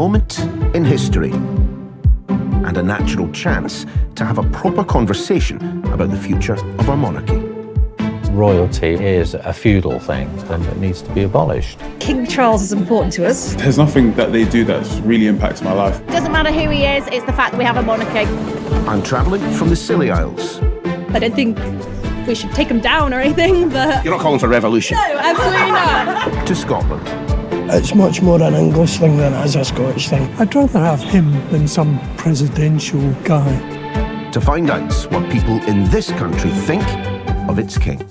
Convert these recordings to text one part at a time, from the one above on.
moment in history and a natural chance to have a proper conversation about the future of our monarchy. Royalty is a feudal thing and it needs to be abolished. King Charles is important to us. There's nothing that they do that really impacts my life. Doesn't matter who he is, it's the fact that we have a monarchy. I'm travelling from the Scilly Isles. I don't think we should take him down or anything, but... You're not calling for revolution? No, absolutely not. To Scotland. It's much more an English thing than it is a Scottish thing. I'd rather have him than some presidential guy. To find out what people in this country think of its king.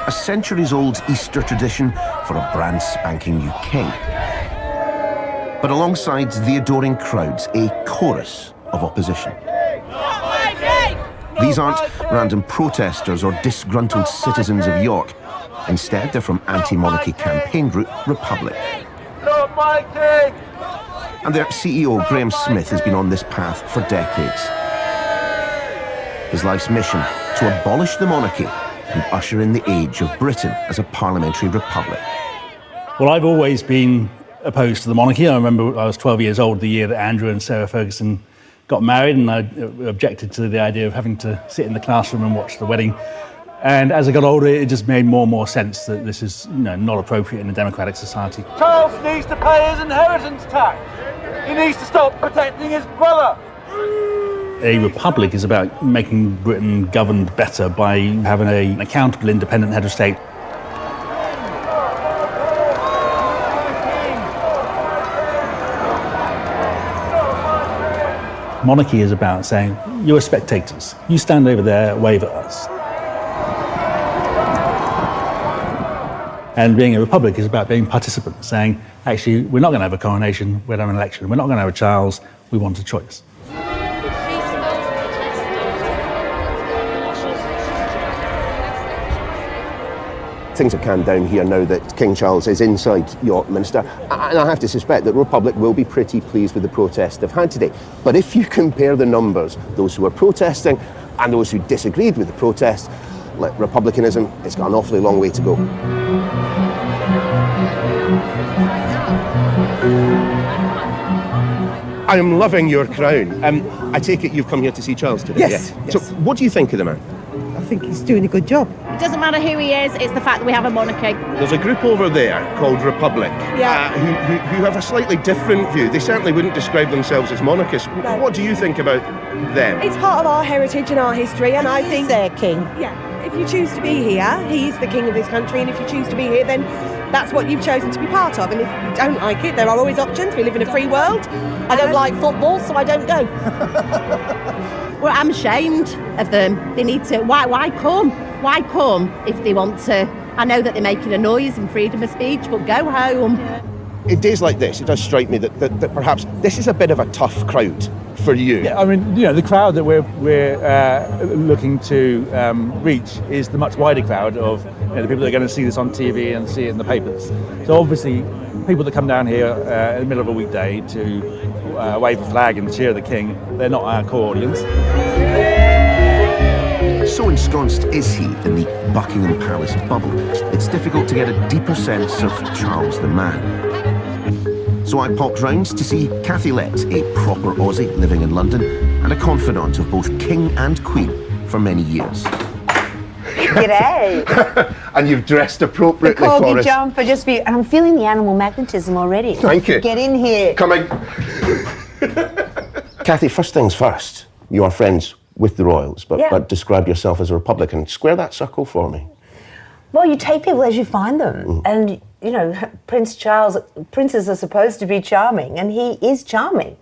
A centuries-old Easter tradition for a brand spanking new king. But alongside the adoring crowds, a chorus of opposition. These aren't random protesters or disgruntled citizens of York. Instead, they're from anti-monarchy campaign group Republic. And their CEO, Graham Smith, has been on this path for decades. His life's mission, to abolish the monarchy and usher in the age of Britain as a parliamentary republic. Well, I've always been opposed to the monarchy. I remember I was 12 years old the year that Andrew and Sarah Ferguson got married, and I objected to the idea of having to sit in the classroom and watch the wedding. And as I got older, it just made more and more sense that this is, not appropriate in a democratic society. Charles needs to pay his inheritance tax. He needs to stop protecting his brother. A republic is about making Britain governed better by having an accountable, independent head of state. Monarchy is about saying, you're spectators. You stand over there, wave at us. And being a republic is about being participants, saying, actually, we're not going to have a coronation, we're going to have an election. We're not going to have a Charles, we want a choice. Things are calmed down here now that King Charles is inside York Minster, and I have to suspect that Republic will be pretty pleased with the protest they've had today. But if you compare the numbers, those who are protesting and those who disagreed with the protest, republicanism has got an awfully long way to go. I am loving your crown. I take it you've come here to see Charles today? Yes. So what do you think of the man? I think he's doing a good job. It doesn't matter who he is, it's the fact that we have a monarchy. There's a group over there called Republic who have a slightly different view. They certainly wouldn't describe themselves as monarchists. No. What do you think about them? It's part of our heritage and our history, and I think they're king. Yeah, if you choose to be here, he is the king of this country, and if you choose to be here, then that's what you've chosen to be part of. And if you don't like it, there are always options. We live in a free world. I don't like football, so I don't go. Well, I'm ashamed of them. They need to. Why come? Why come if they want to? I know that they're making a noise and freedom of speech, but go home. In days like this, it does strike me that perhaps this is a bit of a tough crowd for you. Yeah, I mean, the crowd that we're looking to reach is the much wider crowd of the people that are going to see this on TV and see it in the papers. So obviously, people that come down here in the middle of a weekday to wave a flag and cheer the king, they're not our core audience. So ensconced is he in the Buckingham Palace bubble, it's difficult to get a deeper sense of Charles the man. So I popped round to see Cathy Lett, a proper Aussie living in London and a confidant of both King and Queen for many years. G'day. And you've dressed appropriately the for us. Jumper just for you. And I'm feeling the animal magnetism already. Thank you. Get in here. Coming. Cathy, first things first. You are friends with the royals, but describe yourself as a Republican. Square that circle for me. Well, you take people as you find them. And, Prince Charles, princes are supposed to be charming, and he is charming.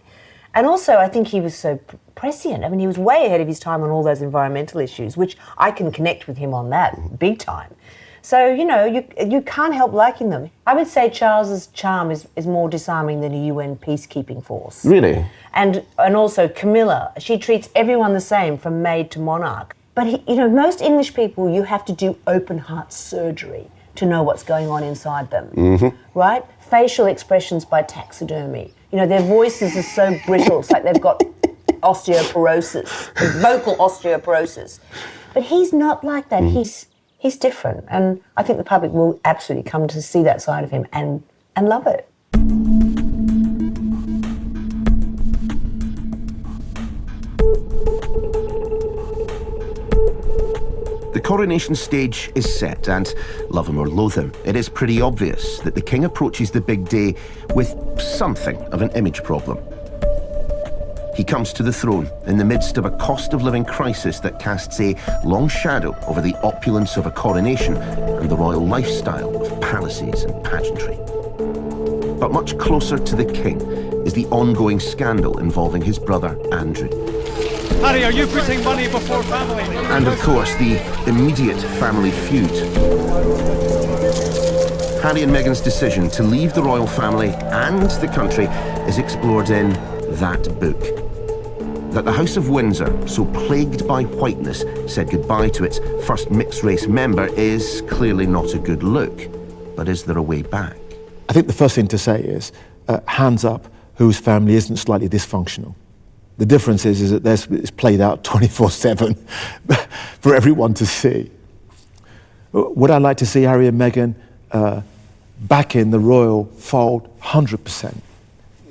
And also, I think he was so prescient. I mean, he was way ahead of his time on all those environmental issues, which I can connect with him on that big time. So, you can't help liking them. I would say Charles's charm is more disarming than a UN peacekeeping force. Really? And also Camilla, she treats everyone the same from maid to monarch. But, most English people, you have to do open heart surgery to know what's going on inside them, right? Facial expressions by taxidermy. You know, their voices are so brittle, it's like they've got osteoporosis, vocal osteoporosis. But he's not like that. He's different, and I think the public will absolutely come to see that side of him and love it. The coronation stage is set, and love him or loathe him, it is pretty obvious that the king approaches the big day with something of an image problem. He comes to the throne in the midst of a cost of living crisis that casts a long shadow over the opulence of a coronation and the royal lifestyle of palaces and pageantry. But much closer to the king is the ongoing scandal involving his brother Andrew. Harry, are you putting money before family? And of course, the immediate family feud. Harry and Meghan's decision to leave the royal family and the country is explored in that book. That the House of Windsor, so plagued by whiteness, said goodbye to its first mixed-race member is clearly not a good look. But is there a way back? I think the first thing to say is, hands up whose family isn't slightly dysfunctional. The difference is that it's played out 24/7 for everyone to see. Would I like to see Harry and Meghan back in the royal fold? 100%.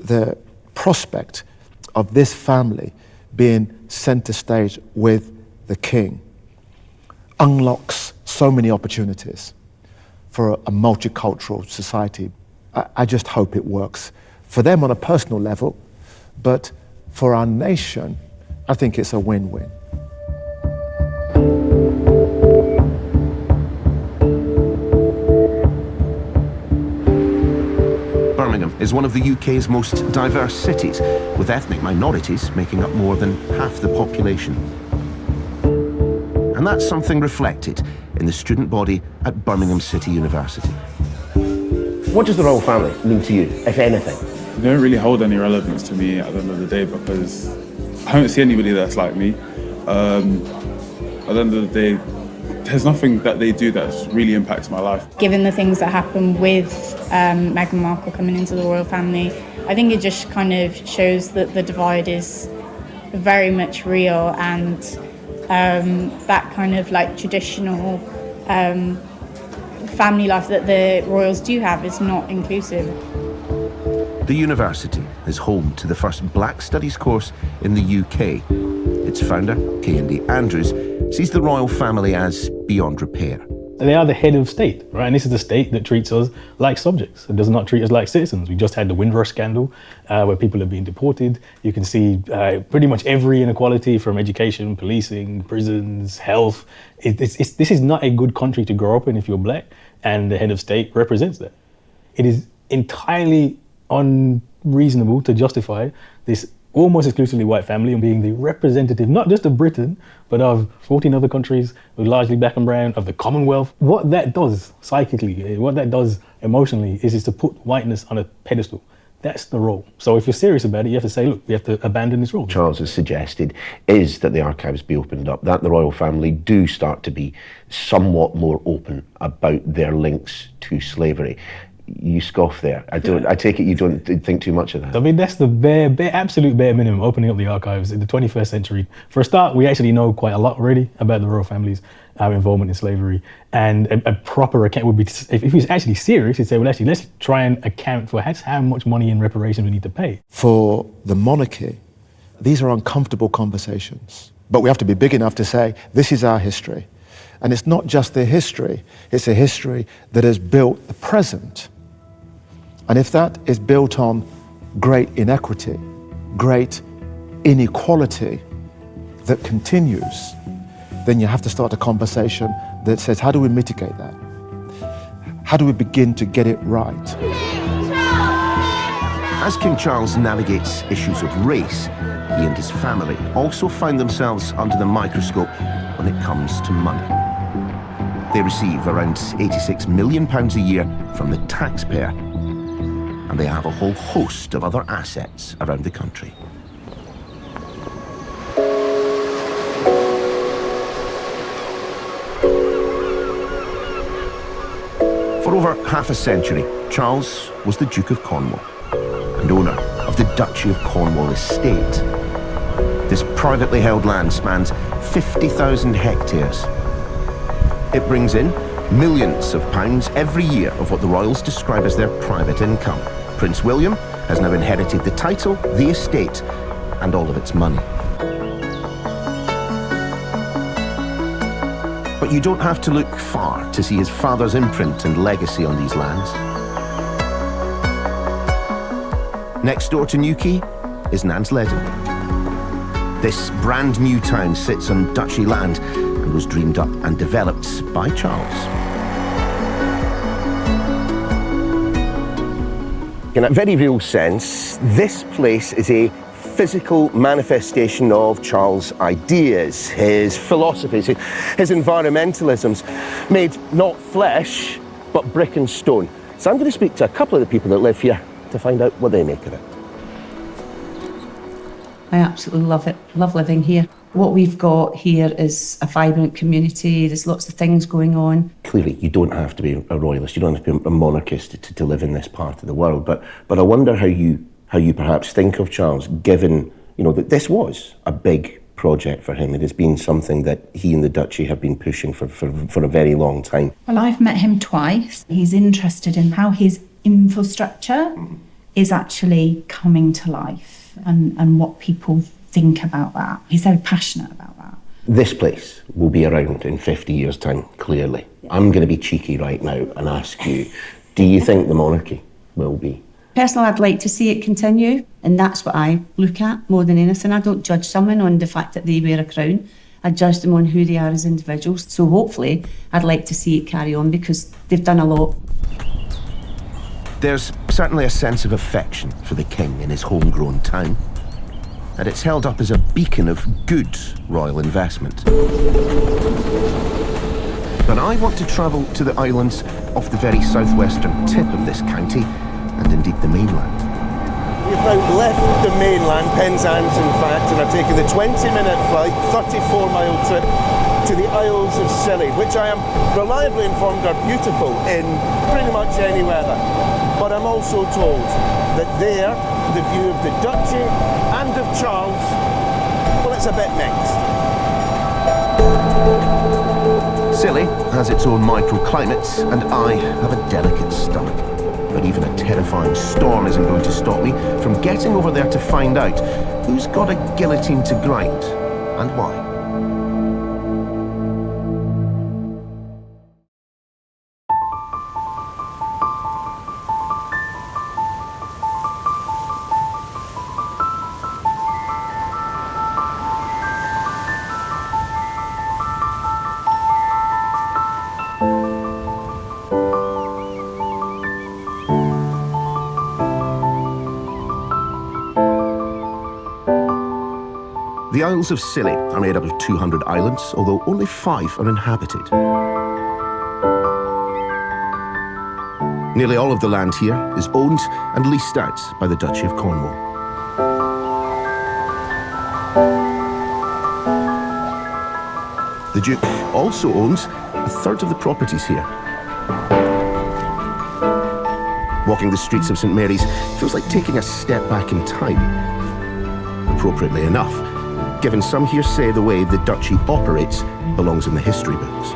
The prospect of this family being centre stage with the king unlocks so many opportunities for a multicultural society. I just hope it works for them on a personal level, but for our nation, I think it's a win-win. Birmingham is one of the UK's most diverse cities, with ethnic minorities making up more than half the population. And that's something reflected in the student body at Birmingham City University. What does the royal family mean to you, if anything? They don't really hold any relevance to me at the end of the day because I don't see anybody that's like me. At the end of the day, there's nothing that they do that really impacts my life. Given the things that happen with Meghan Markle coming into the royal family, I think it just kind of shows that the divide is very much real, and that kind of like traditional family life that the royals do have is not inclusive. The university is home to the first Black Studies course in the UK. Its founder, K&D Andrews, sees the royal family as beyond repair. They are the head of state, right? And this is the state that treats us like subjects. It does not treat us like citizens. We just had the Windrush scandal where people are being deported. You can see pretty much every inequality from education, policing, prisons, health. This is not a good country to grow up in if you're black, and the head of state represents that. It is entirely unreasonable to justify this almost exclusively white family and being the representative, not just of Britain, but of 14 other countries, largely black and brown, of the Commonwealth. What that does psychically, what that does emotionally is to put whiteness on a pedestal. That's the role. So if you're serious about it, you have to say, look, we have to abandon this role. Charles has suggested is that the archives be opened up, that the royal family do start to be somewhat more open about their links to slavery. You scoff there. I take it you don't think too much of that. I mean, that's the absolute bare minimum, opening up the archives in the 21st century. For a start, we actually know quite a lot already about the royal family's involvement in slavery. And a proper account would be, if he's actually serious, he'd say, well, actually, let's try and account for how much money in reparations we need to pay. For the monarchy, these are uncomfortable conversations. But we have to be big enough to say, this is our history. And it's not just their history, it's a history that has built the present. And if that is built on great inequity, great inequality that continues, then you have to start a conversation that says, how do we mitigate that? How do we begin to get it right? As King Charles navigates issues of race, he and his family also find themselves under the microscope when it comes to money. They receive around £86 million a year from the taxpayer, and they have a whole host of other assets around the country. over half a century, Charles was the Duke of Cornwall and owner of the Duchy of Cornwall estate. This privately held land spans 50,000 hectares. It brings in millions of pounds every year of what the royals describe as their private income. Prince William has now inherited the title, the estate, and all of its money. But you don't have to look far to see his father's imprint and legacy on these lands. Next door to Newquay is Nansleden. This brand new town sits on Duchy land and was dreamed up and developed by Charles. In a very real sense, this place is a physical manifestation of Charles' ideas, his philosophies, his environmentalisms, made not flesh, but brick and stone. So I'm going to speak to a couple of the people that live here to find out what they make of it. I absolutely love it, love living here. What we've got here is a vibrant community, there's lots of things going on. Clearly, you don't have to be a royalist, you don't have to be a monarchist to live in this part of the world, but I wonder how you perhaps think of Charles, given, you know, that this was a big project for him. It has been something that he and the Duchy have been pushing for a very long time. Well, I've met him twice. He's interested in how his infrastructure is actually coming to life and what people think about that. He's very passionate about that. This place will be around in 50 years' time, clearly. Yeah. I'm going to be cheeky right now and ask you, do you think the monarchy will be? Personally, I'd like to see it continue, and that's what I look at more than anything. I don't judge someone on the fact that they wear a crown. I judge them on who they are as individuals. So hopefully, I'd like to see it carry on because they've done a lot. There's certainly a sense of affection for the king in his homegrown town, and it's held up as a beacon of good royal investment. But I want to travel to the islands off the very southwestern tip of this county, and indeed the mainland. We've now left the mainland, Penzance in fact, and are taking the 20-minute flight, 34-mile trip to the Isles of Scilly, which I am reliably informed are beautiful in pretty much any weather. But I'm also told that there, the view of the Duchy and of Charles, well, it's a bit mixed. Scilly has its own microclimates, and I have a delicate stomach. But even a terrifying storm isn't going to stop me from getting over there to find out who's got a guillotine to grind and why. The Isles of Scilly are made up of 200 islands, although only 5 are inhabited. Nearly all of the land here is owned and leased out by the Duchy of Cornwall. The Duke also owns a third of the properties here. Walking the streets of St Mary's feels like taking a step back in time. Appropriately enough, given some here say the way the Duchy operates belongs in the history books.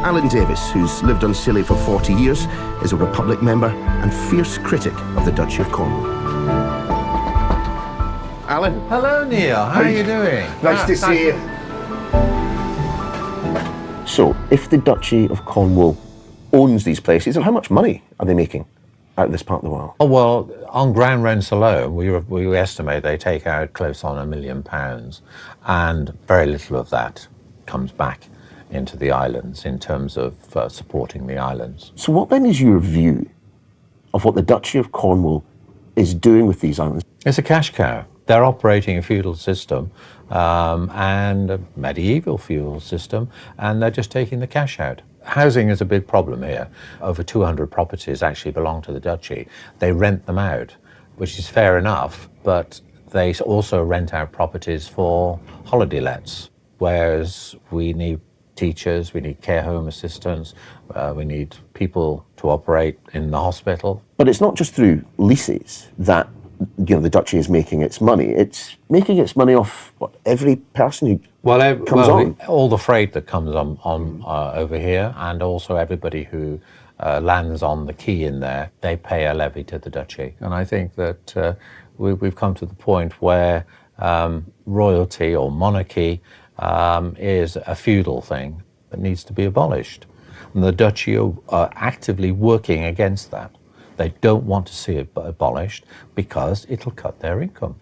Alan Davis, who's lived on Scilly for 40 years, is a Republic member and fierce critic of the Duchy of Cornwall. Alan? Hello, Neil. How are you doing? Nice to see you. So, if the Duchy of Cornwall owns these places, how much money are they making out of this part of the world? Oh, well, on ground rents alone, we estimate they take out close on £1 million, and very little of that comes back into the islands in terms of supporting the islands. So what then is your view of what the Duchy of Cornwall is doing with these islands? It's a cash cow. They're operating a feudal system and a medieval feudal system, and they're just taking the cash out. Housing is a big problem here. Over 200 properties actually belong to the Duchy. They rent them out, which is fair enough, but they also rent out properties for holiday lets, whereas we need teachers, we need care home assistants, we need people to operate in the hospital. But it's not just through leases that the Duchy is making its money. It's making its money off every person who comes on. All the freight that comes on over here, and also everybody who lands on the quay in there, they pay a levy to the Duchy. And I think that we've come to the point where royalty or monarchy is a feudal thing that needs to be abolished. And the Duchy are actively working against that. They don't want to see it abolished because it'll cut their income.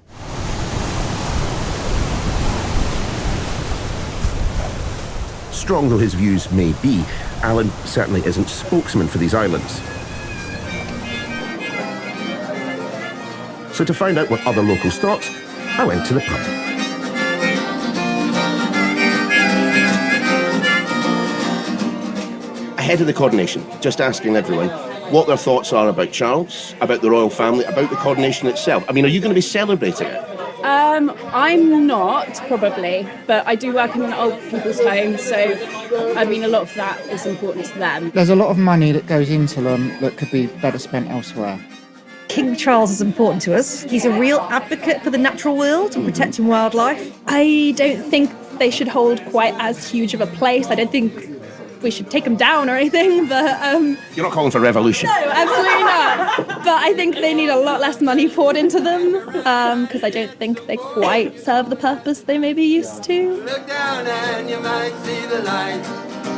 Strong though his views may be, Alan certainly isn't spokesman for these islands. So to find out what other locals thought, I went to the pub. Ahead of the coronation, just asking everyone what their thoughts are about Charles, about the royal family, about the coronation itself. I mean, are you going to be celebrating it? I'm not, probably, but I do work in an old people's home, so I mean, a lot of that is important to them. There's a lot of money that goes into them that could be better spent elsewhere. King Charles is important to us. He's a real advocate for the natural world and protecting wildlife. I don't think they should hold quite as huge of a place. I don't think we should take them down or anything, but... You're not calling for revolution? No, absolutely not. But I think they need a lot less money poured into them, because I don't think they quite serve the purpose they may be used to. Look down and you might see the light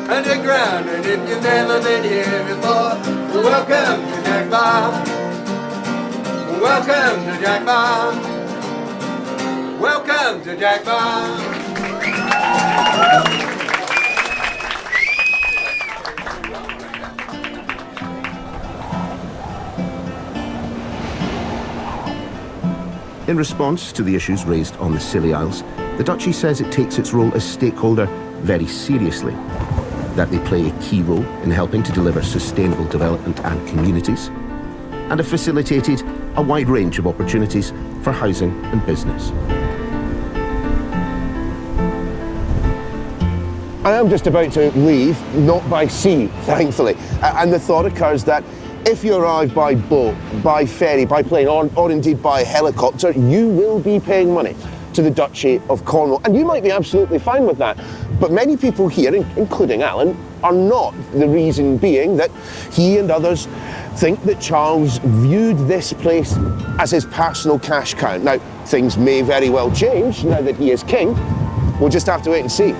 underground, and if you've never been here before, welcome to Jack Bar. Welcome to Jack Bar. Welcome to Jack Bar. In response to the issues raised on the Scilly Isles, the Duchy says it takes its role as stakeholder very seriously, that they play a key role in helping to deliver sustainable development and communities, and have facilitated a wide range of opportunities for housing and business. I am just about to leave, not by sea, thankfully, and the thought occurs that if you arrive by boat, by ferry, by plane, or indeed by helicopter, you will be paying money to the Duchy of Cornwall. And you might be absolutely fine with that. But many people here, including Alan, are not. The reason being that he and others think that Charles viewed this place as his personal cash cow. Now, things may very well change now that he is king. We'll just have to wait and see.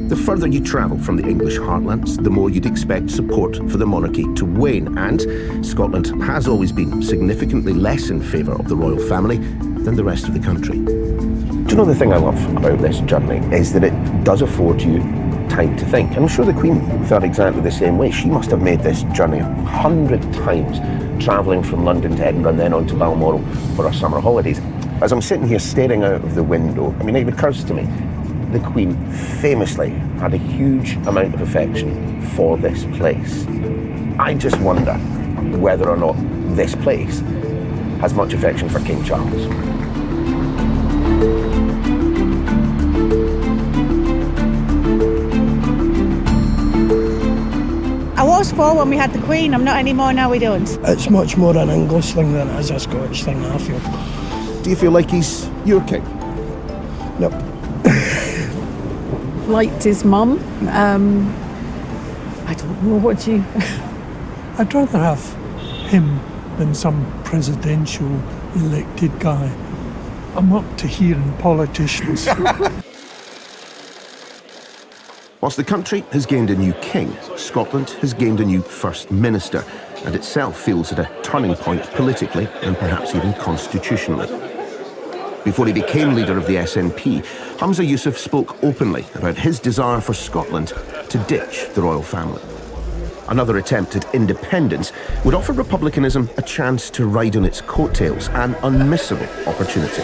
The further you travel from the English heartlands, the more you'd expect support for the monarchy to wane, and Scotland has always been significantly less in favour of the royal family than the rest of the country. Do you know the thing I love about this journey is that it does afford you time to think. I'm sure the Queen felt exactly the same way. She must have made this journey 100 times, travelling from London to Edinburgh and then on to Balmoral for her summer holidays. As I'm sitting here staring out of the window, I mean, it occurs to me, the Queen famously had a huge amount of affection for this place. I just wonder whether or not this place has much affection for King Charles. I was for when we had the Queen, I'm not anymore now we don't. It's much more an English thing than it is a Scottish thing, I feel. Do you feel like he's your king? Nope. Liked his mum. I don't know, what do you... I'd rather have him than some presidential elected guy. I'm up to hearing politicians. Whilst the country has gained a new king, Scotland has gained a new First Minister, and itself feels at a turning point politically and perhaps even constitutionally. Before he became leader of the SNP, Humza Yousaf spoke openly about his desire for Scotland to ditch the royal family. Another attempt at independence would offer republicanism a chance to ride on its coattails, an unmissable opportunity.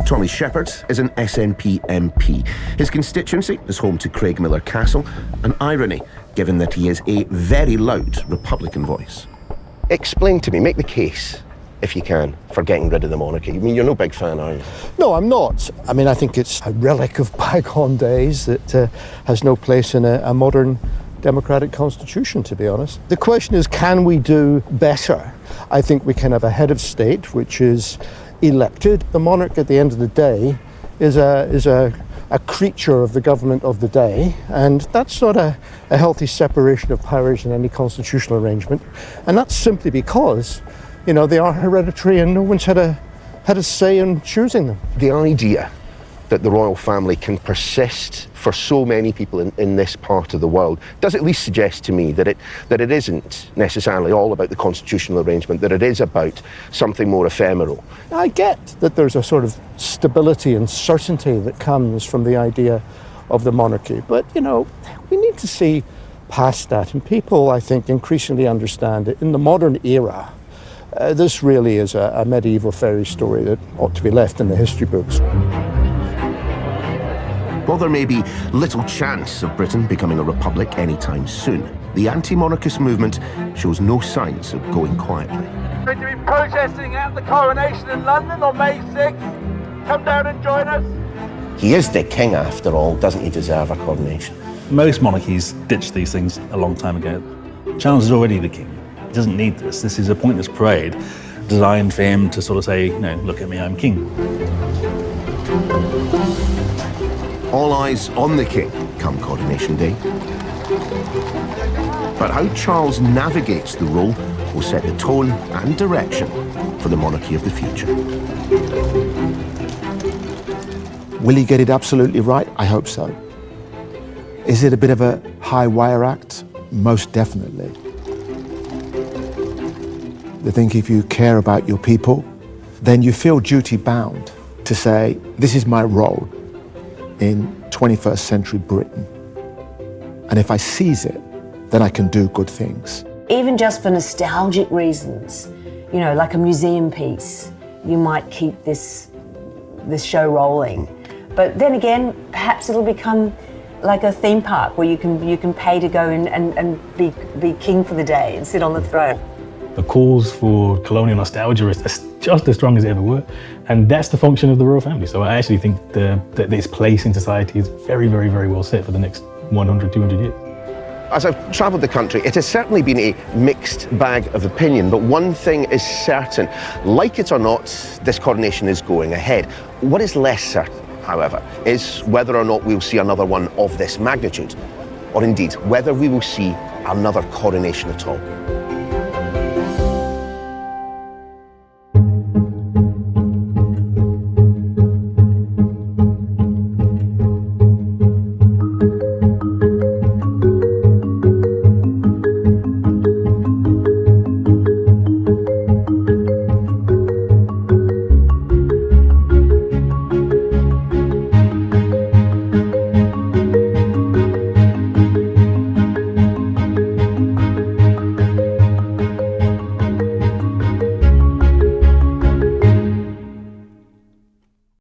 Tommy Shepherd is an SNP MP. His constituency is home to Craigmillar Castle, an irony given that he is a very loud Republican voice. Explain to me, make the case, if you can, for getting rid of the monarchy. I mean, you're no big fan, are you? No, I'm not. I mean, I think it's a relic of bygone days that has no place in a modern democratic constitution, to be honest. The question is, can we do better? I think we can have a head of state which is elected. The monarch, at the end of the day, is a creature of the government of the day, and that's not a healthy separation of powers in any constitutional arrangement. And that's simply because, you know, they are hereditary and no one's had a say in choosing them. The idea that the royal family can persist for so many people in this part of the world does at least suggest to me that it isn't necessarily all about the constitutional arrangement, that it is about something more ephemeral. I get that there's a sort of stability and certainty that comes from the idea of the monarchy, but, you know, we need to see past that, and people, I think, increasingly understand that in the modern era, this really is a medieval fairy story that ought to be left in the history books. While there may be little chance of Britain becoming a republic anytime soon, the anti-monarchist movement shows no signs of going quietly. Going to be protesting at the Coronation in London on May 6th. Come down and join us. He is the king after all, doesn't he deserve a coronation? Most monarchies ditched these things a long time ago. Charles is already the king. He doesn't need this. This is a pointless parade designed for him to sort of say, you know, look at me, I'm king. All eyes on the king come Coronation Day. But how Charles navigates the role will set the tone and direction for the monarchy of the future. Will he get it absolutely right? I hope so. Is it a bit of a high wire act? Most definitely. I think if you care about your people, then you feel duty bound to say, this is my role in 21st century Britain. And if I seize it, then I can do good things. Even just for nostalgic reasons, you know, like a museum piece, you might keep this show rolling. But then again, perhaps it'll become like a theme park where you can pay to go in and be king for the day and sit on the throne. The calls for colonial nostalgia is just as strong as they ever were, and that's the function of the royal family. So I actually think that its place in society is very, very, very well set for the next 100, 200 years. As I've travelled the country, it has certainly been a mixed bag of opinion, but one thing is certain. Like it or not, this coronation is going ahead. What is less certain, however, is whether or not we'll see another one of this magnitude, or indeed, whether we will see another coronation at all.